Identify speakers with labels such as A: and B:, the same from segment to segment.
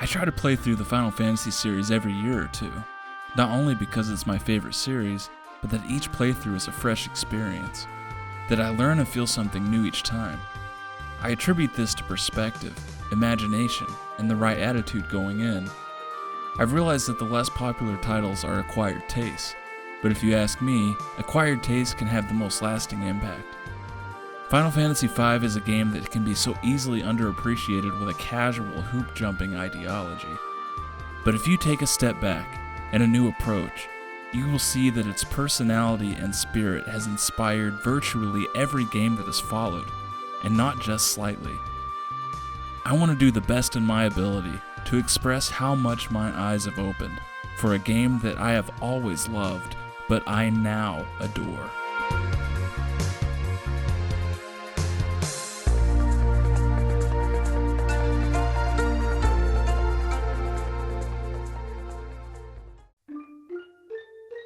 A: I try to play through the Final Fantasy series every year or two, not only because it's my favorite series, but that each playthrough is a fresh experience, that I learn and feel something new each time. I attribute this to perspective, imagination, and the right attitude going in. I've realized that the less popular titles are acquired tastes, but if you ask me, acquired taste can have the most lasting impact. Final Fantasy V is a game that can be so easily underappreciated with a casual hoop-jumping ideology. But if you take a step back and a new approach, you will see that its personality and spirit has inspired virtually every game that has followed, and not just slightly. I want to do the best in my ability to express how much my eyes have opened for a game that I have always loved, but I now adore.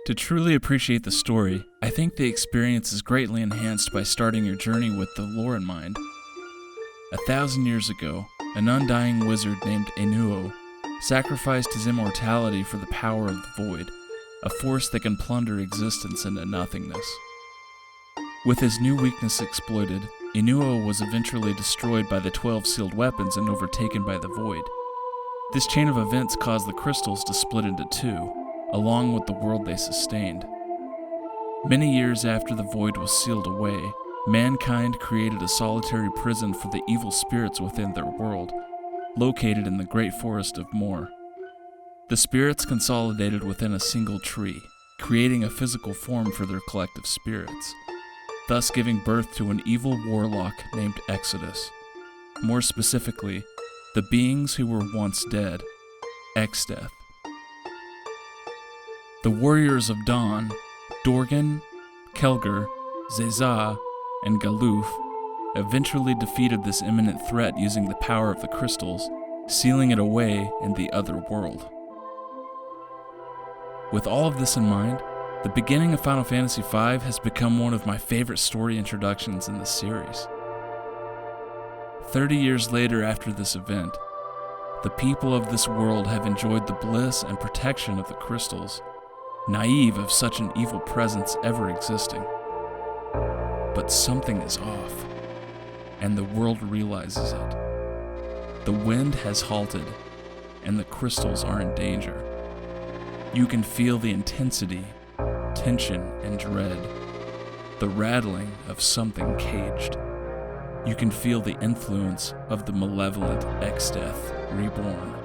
A: To truly appreciate the story, I think the experience is greatly enhanced by starting your journey with the lore in mind. 1,000 years ago, an undying wizard named Enuo sacrificed his immortality for the power of the Void, a force that can plunder existence into nothingness. With his new weakness exploited, Enuo was eventually destroyed by the 12 sealed weapons and overtaken by the Void. This chain of events caused the crystals to split into two, along with the world they sustained. Many years after the Void was sealed away, mankind created a solitary prison for the evil spirits within their world, located in the Great Forest of Moor. The spirits consolidated within a single tree, creating a physical form for their collective spirits, thus giving birth to an evil warlock named Exodus. More specifically, the beings who were once dead, Exdeath. The warriors of Dawn, Dorgan, Kelger, Zeza, and Galuf, eventually defeated this imminent threat using the power of the crystals, sealing it away in the other world. With all of this in mind, the beginning of Final Fantasy V has become one of my favorite story introductions in the series. 30 years later after this event, the people of this world have enjoyed the bliss and protection of the crystals, naive of such an evil presence ever existing. But something is off, and the world realizes it. The wind has halted, and the crystals are in danger. You can feel the intensity, tension, and dread, the rattling of something caged. You can feel the influence of the malevolent Exdeath reborn.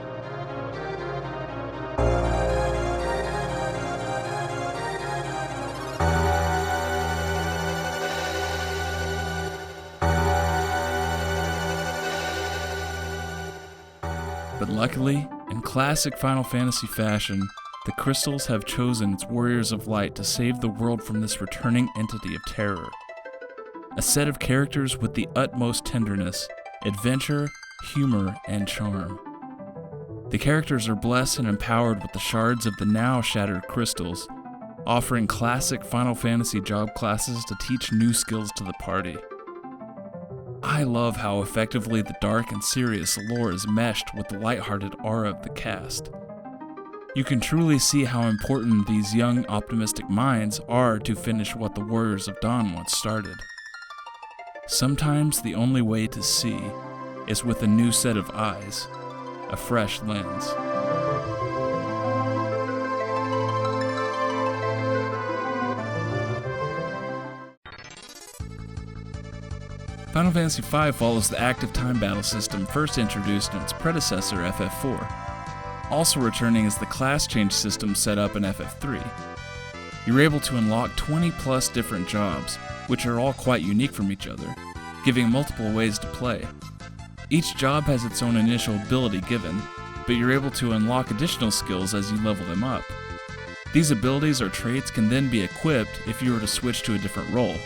A: But luckily, in classic Final Fantasy fashion, the crystals have chosen its warriors of light to save the world from this returning entity of terror. A set of characters with the utmost tenderness, adventure, humor, and charm. The characters are blessed and empowered with the shards of the now shattered crystals, offering classic Final Fantasy job classes to teach new skills to the party. I love how effectively the dark and serious lore is meshed with the lighthearted aura of the cast. You can truly see how important these young, optimistic minds are to finish what the Warriors of Dawn once started. Sometimes the only way to see is with a new set of eyes, a fresh lens. Final Fantasy V follows the active time battle system first introduced in its predecessor, FF4. Also returning is the class change system set up in FF3. You're able to unlock 20 plus different jobs, which are all quite unique from each other, giving multiple ways to play. Each job has its own initial ability given, but you're able to unlock additional skills as you level them up. These abilities or traits can then be equipped if you were to switch to a different role.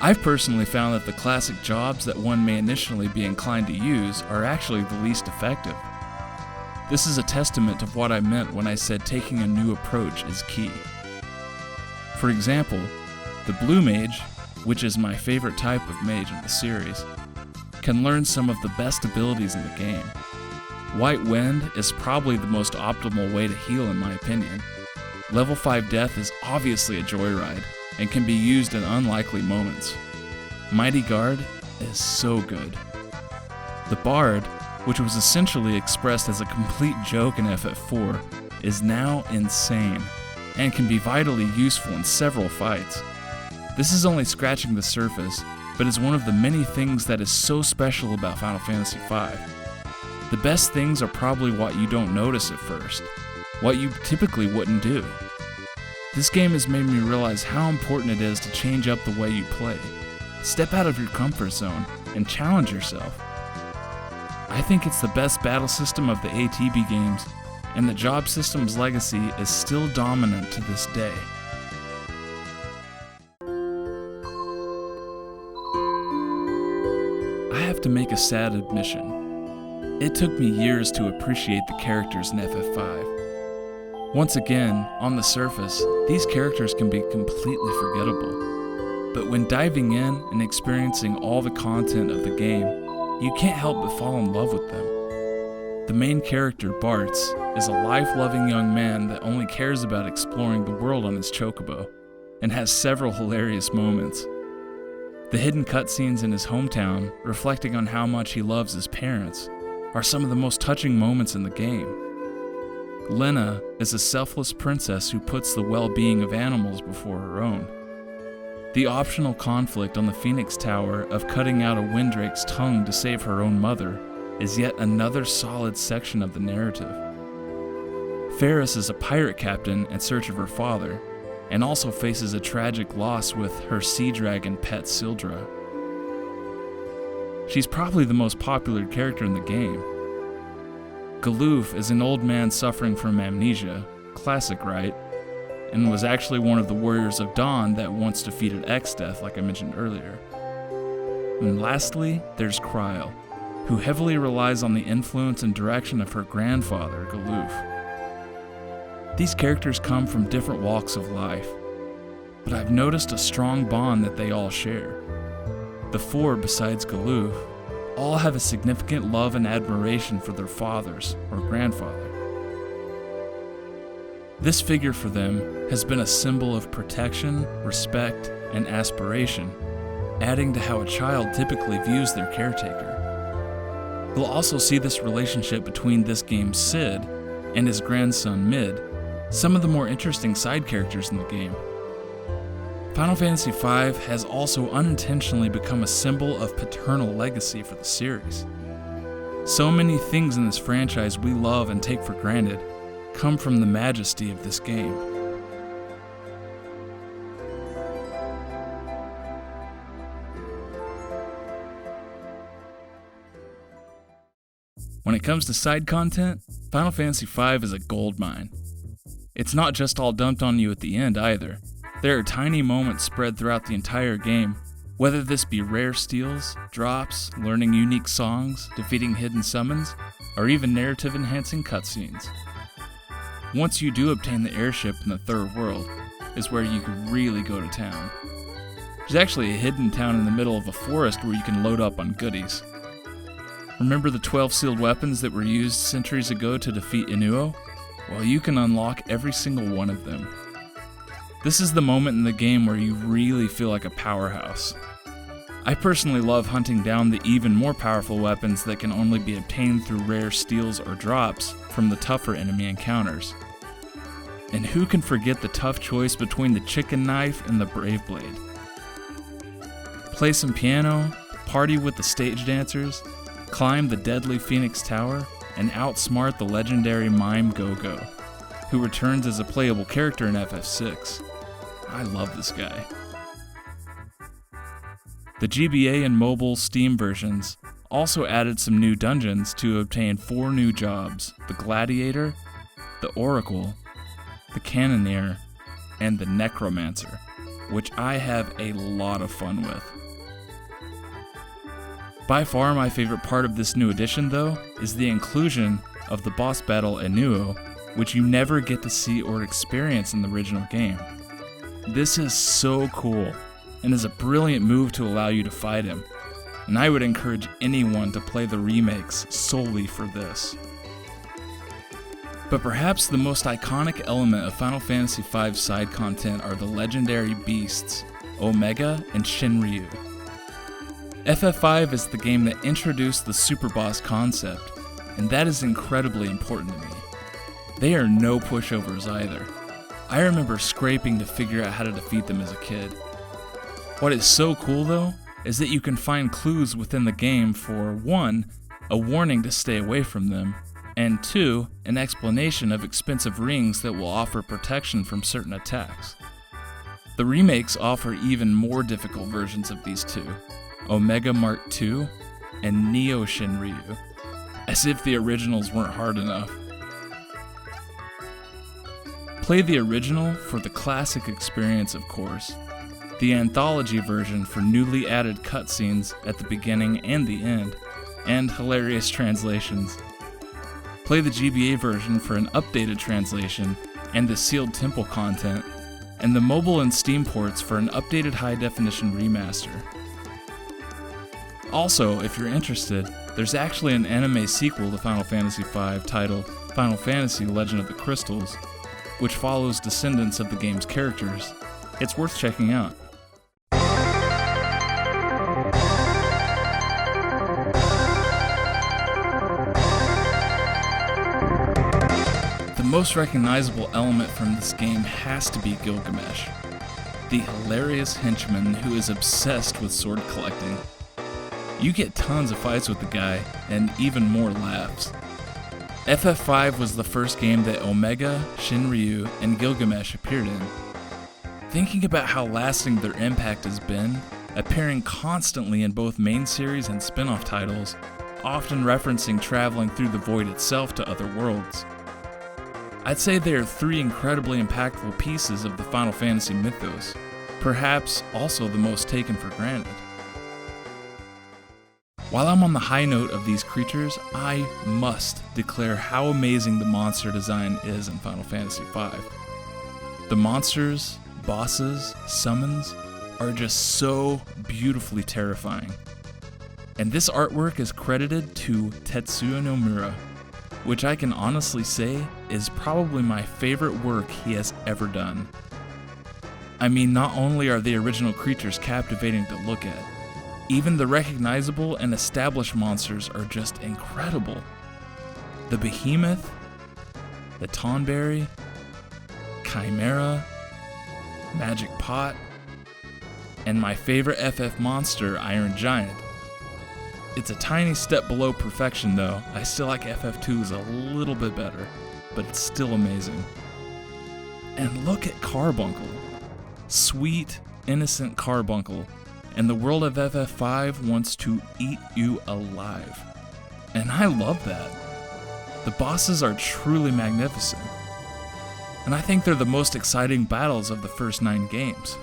A: I've personally found that the classic jobs that one may initially be inclined to use are actually the least effective. This is a testament to what I meant when I said taking a new approach is key. For example, the Blue Mage, which is my favorite type of mage in the series, can learn some of the best abilities in the game. White Wind is probably the most optimal way to heal in my opinion. Level 5 Death is obviously a joyride, and can be used in unlikely moments. Mighty Guard is so good. The Bard, which was essentially expressed as a complete joke in FF4, is now insane, and can be vitally useful in several fights. This is only scratching the surface, but is one of the many things that is so special about Final Fantasy V. The best things are probably what you don't notice at first, what you typically wouldn't do. This game has made me realize how important it is to change up the way you play. Step out of your comfort zone and challenge yourself. I think it's the best battle system of the ATB games, and the job system's legacy is still dominant to this day. I have to make a sad admission. It took me years to appreciate the characters in FF5. Once again, on the surface, these characters can be completely forgettable. But when diving in and experiencing all the content of the game, you can't help but fall in love with them. The main character, Bartz, is a life-loving young man that only cares about exploring the world on his chocobo, and has several hilarious moments. The hidden cutscenes in his hometown, reflecting on how much he loves his parents, are some of the most touching moments in the game. Lena is a selfless princess who puts the well-being of animals before her own. The optional conflict on the Phoenix Tower of cutting out a Windrake's tongue to save her own mother is yet another solid section of the narrative. Ferris is a pirate captain in search of her father, and also faces a tragic loss with her sea dragon pet Sildra. She's probably the most popular character in the game. Galoof is an old man suffering from amnesia, classic right, and was actually one of the Warriors of Dawn that once defeated Exdeath like I mentioned earlier. And lastly, there's Kryl, who heavily relies on the influence and direction of her grandfather, Galoof. These characters come from different walks of life, but I've noticed a strong bond that they all share. The four, besides Galoof, all have a significant love and admiration for their fathers or grandfather. This figure for them has been a symbol of protection, respect, and aspiration, adding to how a child typically views their caretaker. You'll also see this relationship between this game's Cid and his grandson Mid, some of the more interesting side characters in the game. Final Fantasy V has also unintentionally become a symbol of paternal legacy for the series. So many things in this franchise we love and take for granted come from the majesty of this game. When it comes to side content, Final Fantasy V is a goldmine. It's not just all dumped on you at the end either. There are tiny moments spread throughout the entire game, whether this be rare steals, drops, learning unique songs, defeating hidden summons, or even narrative-enhancing cutscenes. Once you do obtain the airship in the third world, is where you can really go to town. There's actually a hidden town in the middle of a forest where you can load up on goodies. Remember the 12 sealed weapons that were used centuries ago to defeat Inuo? Well, you can unlock every single one of them. This is the moment in the game where you really feel like a powerhouse. I personally love hunting down the even more powerful weapons that can only be obtained through rare steals or drops from the tougher enemy encounters. And who can forget the tough choice between the chicken knife and the brave blade? Play some piano, party with the stage dancers, climb the deadly Phoenix Tower, and outsmart the legendary Mime Go-Go, who returns as a playable character in FF6. I love this guy. The GBA and mobile Steam versions also added some new dungeons to obtain 4 new jobs: the Gladiator, the Oracle, the Cannoneer, and the Necromancer, which I have a lot of fun with. By far my favorite part of this new edition, though, is the inclusion of the boss battle Enuo, which you never get to see or experience in the original game. This is so cool, and is a brilliant move to allow you to fight him, and I would encourage anyone to play the remakes solely for this. But perhaps the most iconic element of Final Fantasy V side content are the legendary beasts, Omega and Shinryu. FF5 is the game that introduced the super boss concept, and that is incredibly important to me. They are no pushovers either. I remember scraping to figure out how to defeat them as a kid. What is so cool though, is that you can find clues within the game for 1, a warning to stay away from them, and 2, an explanation of expensive rings that will offer protection from certain attacks. The remakes offer even more difficult versions of these two, Omega Mark II and Neo Shinryu, as if the originals weren't hard enough. Play the original for the classic experience, of course, the anthology version for newly added cutscenes at the beginning and the end, and hilarious translations. Play the GBA version for an updated translation and the sealed temple content, and the mobile and Steam ports for an updated high-definition remaster. Also, if you're interested, there's actually an anime sequel to Final Fantasy V titled Final Fantasy Legend of the Crystals, which follows descendants of the game's characters. It's worth checking out. The most recognizable element from this game has to be Gilgamesh, the hilarious henchman who is obsessed with sword collecting. You get tons of fights with the guy, and even more laughs. FF5 was the first game that Omega, Shinryu, and Gilgamesh appeared in. Thinking about how lasting their impact has been, appearing constantly in both main series and spin-off titles, often referencing traveling through the void itself to other worlds. I'd say they are 3 incredibly impactful pieces of the Final Fantasy mythos, perhaps also the most taken for granted. While I'm on the high note of these creatures, I must declare how amazing the monster design is in Final Fantasy V. The monsters, bosses, summons are just so beautifully terrifying. And this artwork is credited to Tetsuya Nomura, which I can honestly say is probably my favorite work he has ever done. I mean, not only are the original creatures captivating to look at, even the recognizable and established monsters are just incredible. The Behemoth, the Tonberry, Chimera, Magic Pot, and my favorite FF monster, Iron Giant. It's a tiny step below perfection though. I still like FF2's a little bit better, but it's still amazing. And look at Carbuncle. Sweet, innocent Carbuncle. And the world of FF5 wants to eat you alive. And I love that. The bosses are truly magnificent. And I think they're the most exciting battles of the first 9 games.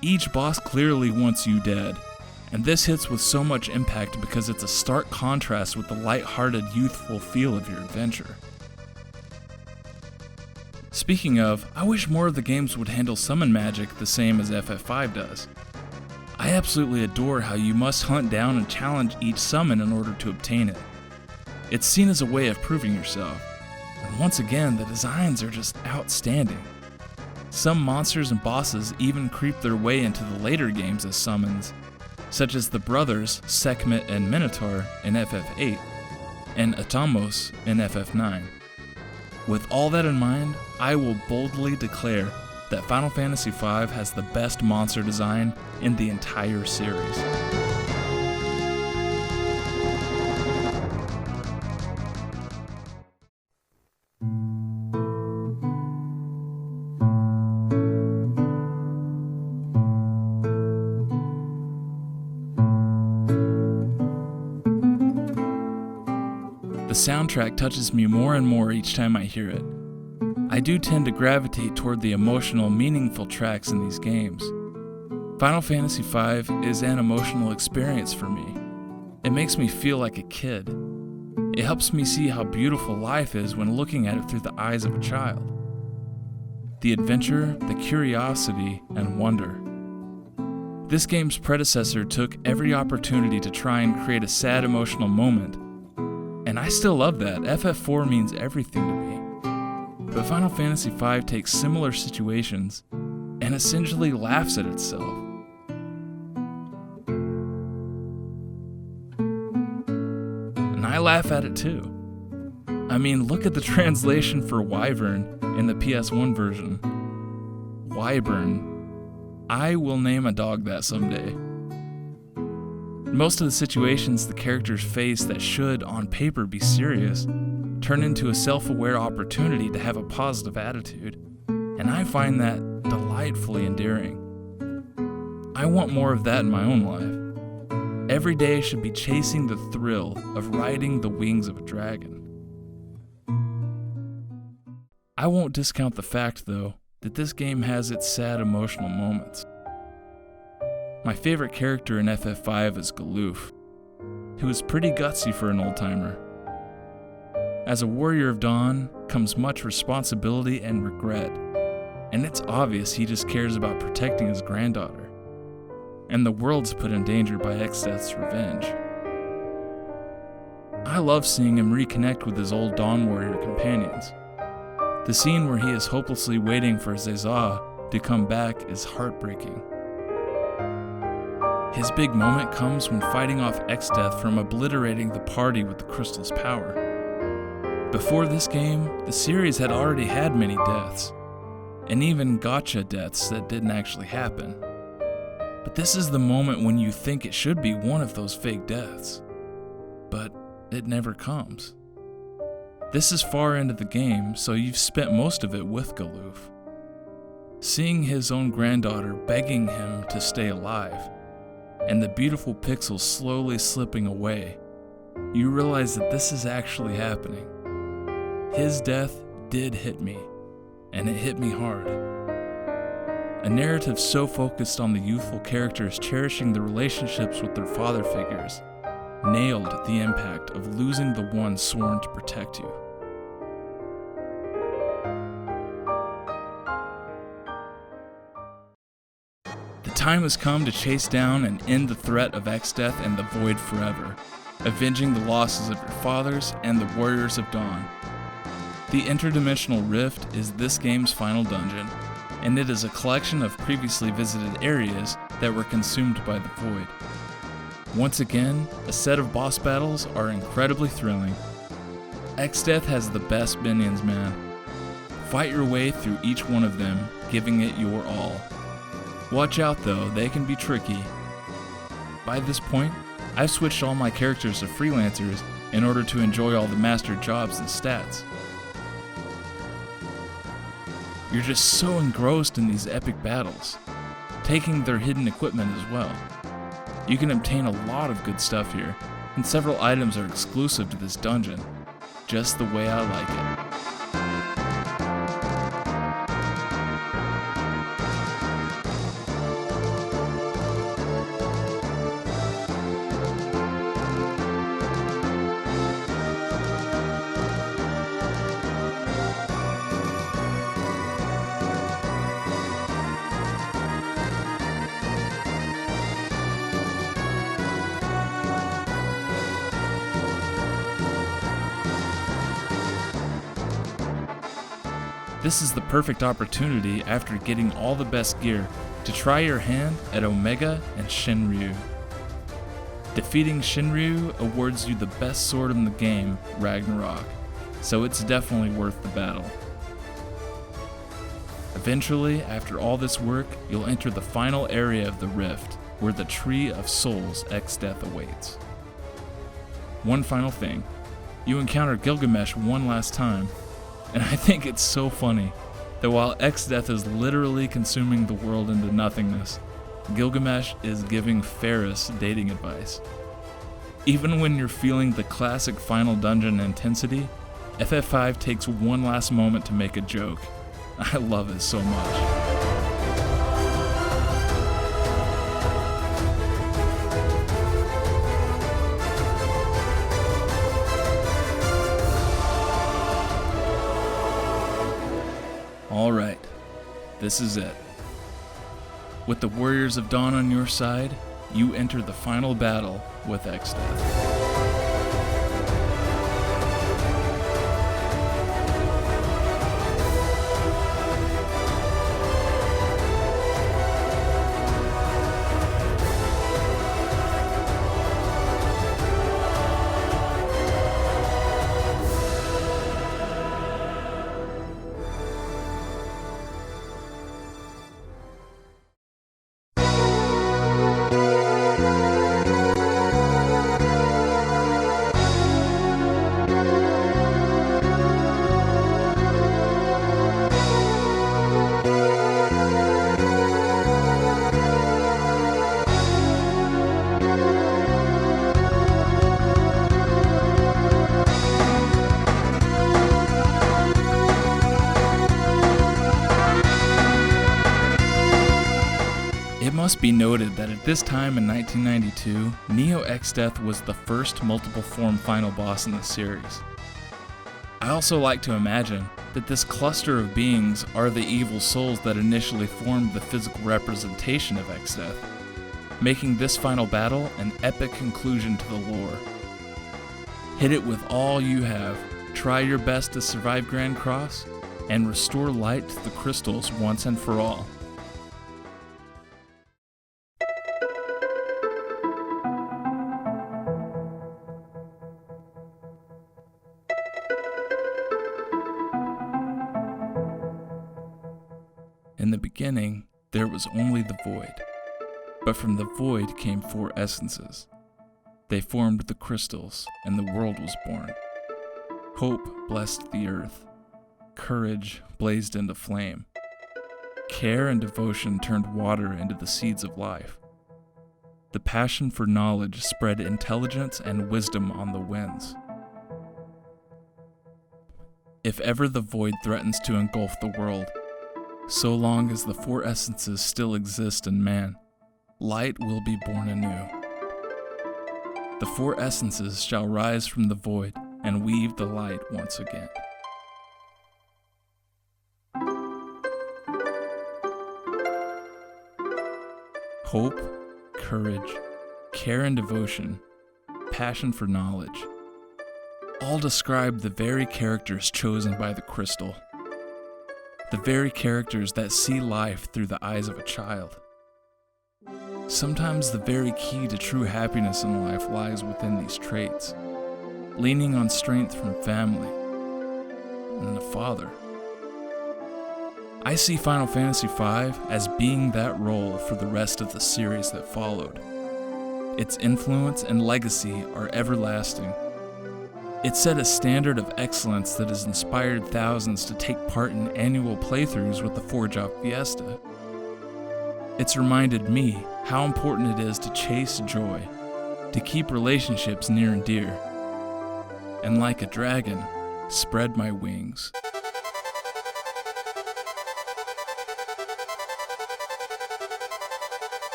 A: Each boss clearly wants you dead, and this hits with so much impact because it's a stark contrast with the light-hearted, youthful feel of your adventure. Speaking of, I wish more of the games would handle summon magic the same as FF5 does. I absolutely adore how you must hunt down and challenge each summon in order to obtain it. It's seen as a way of proving yourself, and once again, the designs are just outstanding. Some monsters and bosses even creep their way into the later games as summons, such as the brothers Sekhmet and Minotaur in FF8, and Atomos in FF9. With all that in mind, I will boldly declare that Final Fantasy V has the best monster design in the entire series. soundtrack touches me more and more each time I hear it. I do tend to gravitate toward the emotional, meaningful tracks in these games. Final Fantasy V is an emotional experience for me. It makes me feel like a kid. It helps me see how beautiful life is when looking at it through the eyes of a child. The adventure, the curiosity, and wonder. This game's predecessor took every opportunity to try and create a sad emotional moment, and I still love that. FF4 means everything to me. But Final Fantasy V takes similar situations and essentially laughs at itself. And I laugh at it too. I mean, look at the translation for Wyvern in the PS1 version. Wyvern. I will name a dog that someday. Most of the situations the characters face that should, on paper, be serious, turn into a self-aware opportunity to have a positive attitude, and I find that delightfully endearing. I want more of that in my own life. Every day should be chasing the thrill of riding the wings of a dragon. I won't discount the fact, though, that this game has its sad emotional moments. My favorite character in FF5 is Galoof, who is pretty gutsy for an old-timer. As a warrior of Dawn comes much responsibility and regret, and it's obvious he just cares about protecting his granddaughter, and the world's put in danger by Exdeath's revenge. I love seeing him reconnect with his old Dawn warrior companions. The scene where he is hopelessly waiting for Zezah to come back is heartbreaking. His big moment comes when fighting off Exdeath from obliterating the party with the crystal's power. Before this game, the series had already had many deaths, and even gotcha deaths that didn't actually happen. But this is the moment when you think it should be one of those fake deaths, but it never comes. This is far into the game, so you've spent most of it with Galoof. Seeing his own granddaughter begging him to stay alive, and the beautiful pixels slowly slipping away, you realize that this is actually happening. His death did hit me, and it hit me hard. A narrative so focused on the youthful characters cherishing the relationships with their father figures nailed the impact of losing the one sworn to protect you. The time has come to chase down and end the threat of Exdeath and the Void forever, avenging the losses of your fathers and the Warriors of Dawn. The Interdimensional Rift is this game's final dungeon, and it is a collection of previously visited areas that were consumed by the Void. Once again, a set of boss battles are incredibly thrilling. Exdeath has the best minions, man. Fight your way through each one of them, giving it your all. Watch out though, they can be tricky. By this point, I've switched all my characters to freelancers in order to enjoy all the mastered jobs and stats. You're just so engrossed in these epic battles, taking their hidden equipment as well. You can obtain a lot of good stuff here, and several items are exclusive to this dungeon, just the way I like it. This is the perfect opportunity after getting all the best gear to try your hand at Omega and Shinryu. Defeating Shinryu awards you the best sword in the game, Ragnarok, so it's definitely worth the battle. Eventually, after all this work, you'll enter the final area of the Rift, where the Tree of Souls Exdeath awaits. One final thing, you encounter Gilgamesh one last time, and I think it's so funny that while Exdeath is literally consuming the world into nothingness, Gilgamesh is giving Ferris dating advice. Even when you're feeling the classic final dungeon intensity, FF5 takes one last moment to make a joke. I love it so much. Alright, this is it. With the Warriors of Dawn on your side, you enter the final battle with Exdeath. It must be noted that at this time in 1992, Neo Exdeath was the first multiple form final boss in the series. I also like to imagine that this cluster of beings are the evil souls that initially formed the physical representation of Exdeath, making this final battle an epic conclusion to the lore. Hit it with all you have, try your best to survive Grand Cross, and restore light to the crystals once and for all. In the beginning, there was only the void, but from the void came four essences. They formed the crystals, and the world was born. Hope blessed the earth. Courage blazed into flame. Care and devotion turned water into the seeds of life. The passion for knowledge spread intelligence and wisdom on the winds. If ever the void threatens to engulf the world, so long as the four essences still exist in man, light will be born anew. The four essences shall rise from the void and weave the light once again. Hope, courage, care and devotion, passion for knowledge, all describe the very characters chosen by the crystal. The very characters that see life through the eyes of a child. Sometimes the very key to true happiness in life lies within these traits, leaning on strength from family and a father. I see Final Fantasy V as being that role for the rest of the series that followed. Its influence and legacy are everlasting. It set a standard of excellence that has inspired thousands to take part in annual playthroughs with the 4-Job Fiesta. It's reminded me how important it is to chase joy, to keep relationships near and dear, and like a dragon, spread my wings.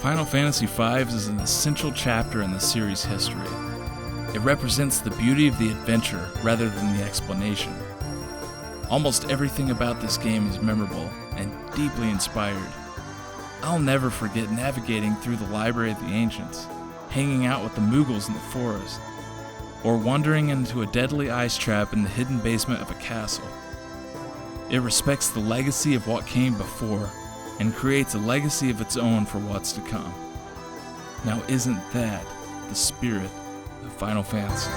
A: Final Fantasy V is an essential chapter in the series' history. It represents the beauty of the adventure rather than the explanation. Almost everything about this game is memorable and deeply inspired. I'll never forget navigating through the Library of the Ancients, hanging out with the Moogles in the forest, or wandering into a deadly ice trap in the hidden basement of a castle. It respects the legacy of what came before and creates a legacy of its own for what's to come. Now, isn't that the spirit of Final Fantasy?